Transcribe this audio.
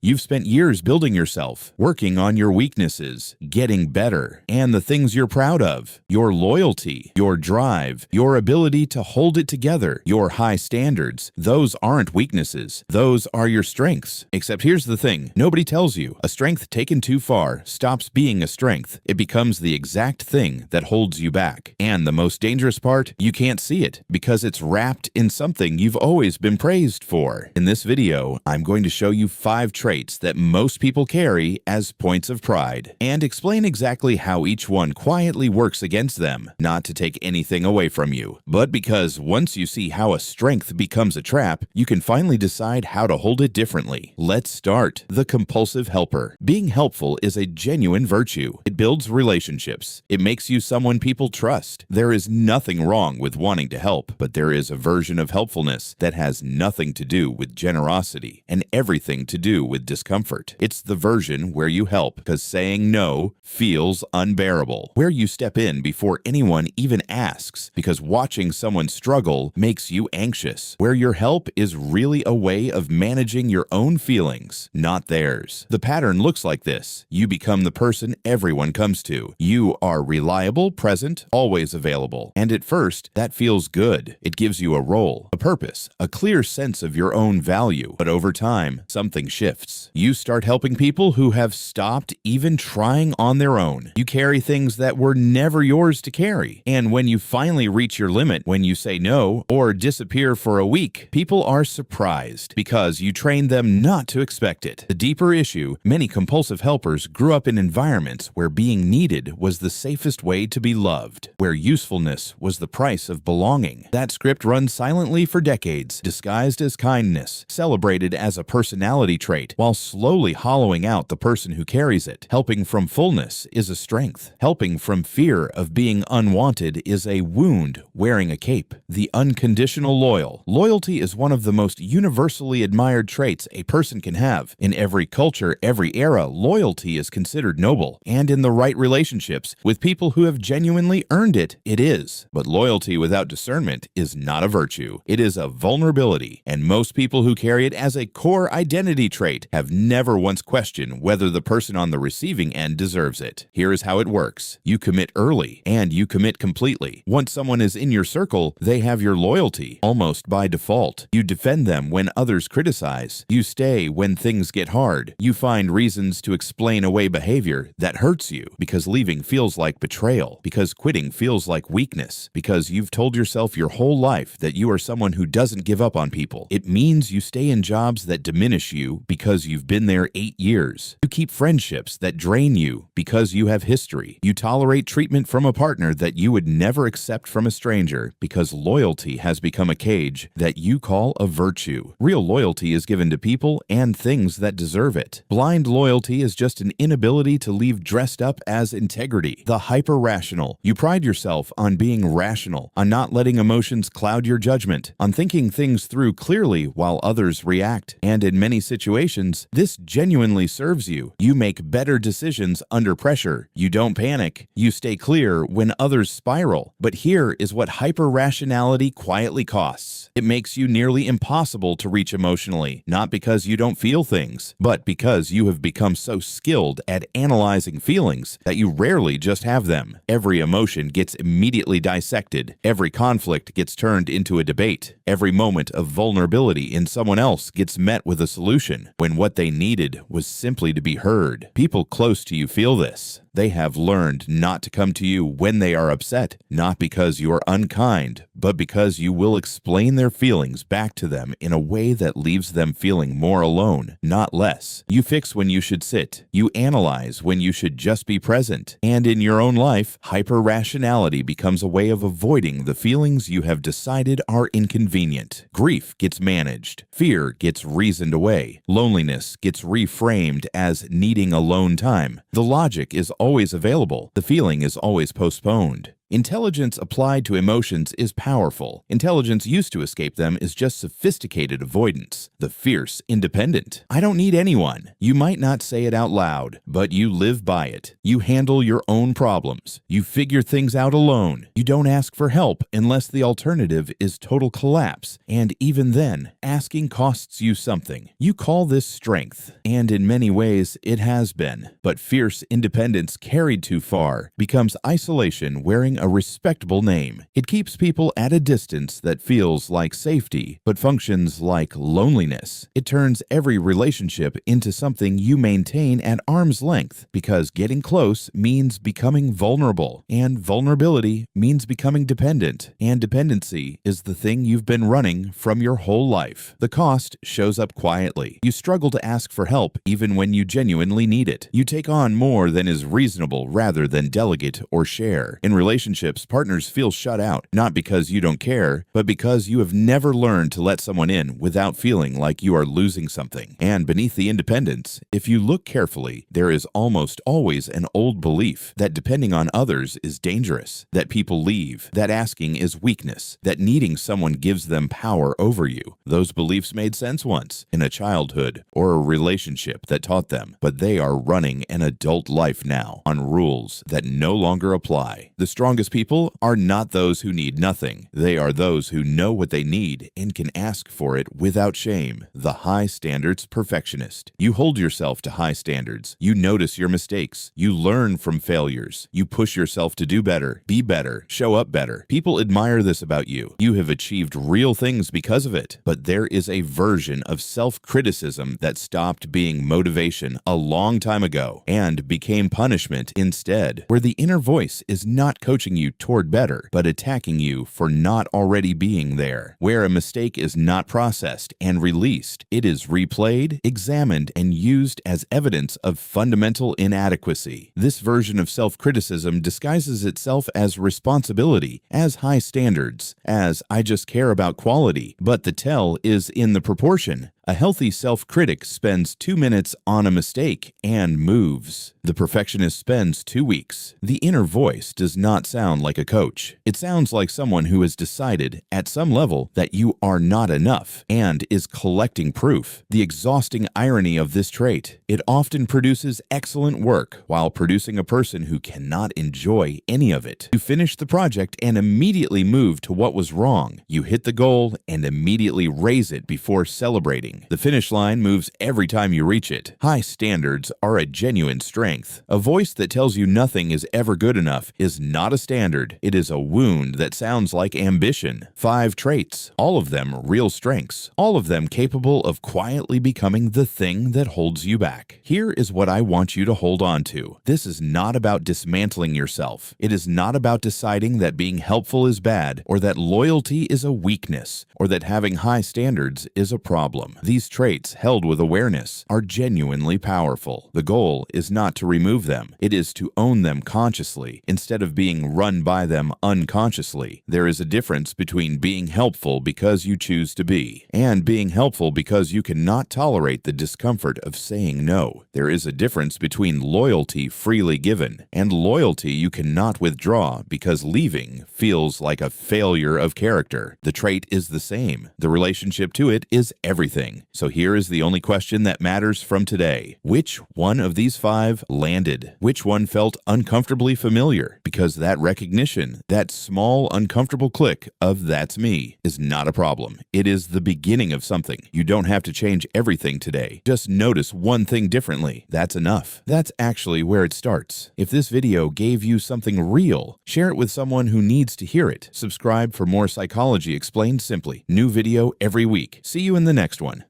You've spent years building yourself, working on your weaknesses, getting better, and the things you're proud of. Your loyalty, your drive, your ability to hold it together, your high standards, those aren't weaknesses. Those are your strengths. Except here's the thing, nobody tells you. A strength taken too far stops being a strength. It becomes the exact thing that holds you back. And the most dangerous part, you can't see it because it's wrapped in something you've always been praised for. In this video, I'm going to show you 5 traits that most people carry as points of pride and explain exactly how each one quietly works against them, not to take anything away from you, but because once you see how a strength becomes a trap, you can finally decide how to hold it differently. Let's start. The compulsive helper. Being helpful is a genuine virtue. It builds relationships. It makes you someone people trust. There is nothing wrong with wanting to help, but there is a version of helpfulness that has nothing to do with generosity and everything to do with discomfort. It's the version where you help because saying no feels unbearable, where you step in before anyone even asks because watching someone struggle makes you anxious, where your help is really a way of managing your own feelings, not theirs. The pattern looks like this. You become the person everyone comes to. You are reliable, present, always available. And at first, that feels good. It gives you a role, a purpose, a clear sense of your own value. But over time, something shifts. You start helping people who have stopped even trying on their own. You carry things that were never yours to carry. And when you finally reach your limit, when you say no or disappear for a week, people are surprised because you trained them not to expect it. The deeper issue, many compulsive helpers grew up in environments where being needed was the safest way to be loved, where usefulness was the price of belonging. That script runs silently for decades, disguised as kindness, celebrated as a personality trait, while slowly hollowing out the person who carries it. Helping from fullness is a strength. Helping from fear of being unwanted is a wound wearing a cape. The unconditional loyal. Loyalty is one of the most universally admired traits a person can have. In every culture, every era, loyalty is considered noble. And in the right relationships, with people who have genuinely earned it, it is. But loyalty without discernment is not a virtue. It is a vulnerability. And most people who carry it as a core identity trait have never once questioned whether the person on the receiving end deserves it. Here is how it works. You commit early, and you commit completely. Once someone is in your circle, they have your loyalty, almost by default. You defend them when others criticize. You stay when things get hard. You find reasons to explain away behavior that hurts you, because leaving feels like betrayal, because quitting feels like weakness, because you've told yourself your whole life that you are someone who doesn't give up on people. It means you stay in jobs that diminish you because you've been there 8 years. You keep friendships that drain you because you have history. You tolerate treatment from a partner that you would never accept from a stranger because loyalty has become a cage that you call a virtue. Real loyalty is given to people and things that deserve it. Blind loyalty is just an inability to leave dressed up as integrity. The hyper-rational. You pride yourself on being rational, on not letting emotions cloud your judgment, on thinking things through clearly while others react. And in many situations, this genuinely serves you. You make better decisions under pressure. You don't panic. You stay clear when others spiral. But here is what hyper-rationality quietly costs. It makes you nearly impossible to reach emotionally, not because you don't feel things, but because you have become so skilled at analyzing feelings that you rarely just have them. Every emotion gets immediately dissected. Every conflict gets turned into a debate. Every moment of vulnerability in someone else gets met with a solution, when what they needed was simply to be heard. People close to you feel this. They have learned not to come to you when they are upset, not because you are unkind, but because you will explain their feelings back to them in a way that leaves them feeling more alone, not less. You fix when you should sit. You analyze when you should just be present. And in your own life, hyper-rationality becomes a way of avoiding the feelings you have decided are inconvenient. Grief gets managed. Fear gets reasoned away. Loneliness gets reframed as needing alone time. The logic is always available. The feeling is always postponed. Intelligence applied to emotions is powerful. Intelligence used to escape them is just sophisticated avoidance. The fierce independent. I don't need anyone. You might not say it out loud, but you live by it. You handle your own problems. You figure things out alone. You don't ask for help unless the alternative is total collapse, and even then, asking costs you something. You call this strength, and in many ways it has been. But fierce independence carried too far becomes isolation wearing a respectable name. It keeps people at a distance that feels like safety, but functions like loneliness. It turns every relationship into something you maintain at arm's length, because getting close means becoming vulnerable, and vulnerability means becoming dependent, and dependency is the thing you've been running from your whole life. The cost shows up quietly. You struggle to ask for help even when you genuinely need it. You take on more than is reasonable rather than delegate or share. In relationships, partners feel shut out, not because you don't care, but because you have never learned to let someone in without feeling like you are losing something. And beneath the independence, if you look carefully, there is almost always an old belief that depending on others is dangerous, that people leave, that asking is weakness, that needing someone gives them power over you. Those beliefs made sense once, in a childhood or a relationship that taught them, but they are running an adult life now on rules that no longer apply. The strongest people are not those who need nothing. They are those who know what they need and can ask for it without shame. The High-Standards Perfectionist. You hold yourself to high standards. You notice your mistakes. You learn from failures. You push yourself to do better, be better, show up better. People admire this about you. You have achieved real things because of it. But there is a version of self-criticism that stopped being motivation a long time ago and became punishment instead, where the inner voice is not coaching you toward better, but attacking you for not already being there. Where a mistake is not processed and released, it is replayed, examined, and used as evidence of fundamental inadequacy. This version of self-criticism disguises itself as responsibility, as high standards, as I just care about quality, but the tell is in the proportion. A healthy self-critic spends 2 minutes on a mistake and moves. The perfectionist spends 2 weeks. The inner voice does not sound like a coach. It sounds like someone who has decided, at some level, that you are not enough and is collecting proof. The exhausting irony of this trait: it often produces excellent work while producing a person who cannot enjoy any of it. You finish the project and immediately move to what was wrong. You hit the goal and immediately raise it before celebrating. The finish line moves every time you reach it. High standards are a genuine strength. A voice that tells you nothing is ever good enough is not a standard. It is a wound that sounds like ambition. 5 traits, all of them real strengths, all of them capable of quietly becoming the thing that holds you back. Here is what I want you to hold on to. This is not about dismantling yourself. It is not about deciding that being helpful is bad, or that loyalty is a weakness, or that having high standards is a problem. These traits, held with awareness, are genuinely powerful. The goal is not to remove them. It is to own them consciously, instead of being run by them unconsciously. There is a difference between being helpful because you choose to be, and being helpful because you cannot tolerate the discomfort of saying no. There is a difference between loyalty freely given, and loyalty you cannot withdraw because leaving feels like a failure of character. The trait is the same. The relationship to it is everything. So here is the only question that matters from today. Which one of these 5 landed? Which one felt uncomfortably familiar? Because that recognition, that small uncomfortable click of "that's me," is not a problem. It is the beginning of something. You don't have to change everything today. Just notice one thing differently. That's enough. That's actually where it starts. If this video gave you something real, share it with someone who needs to hear it. Subscribe for more Psychology Explained Simply. New video every week. See you in the next one.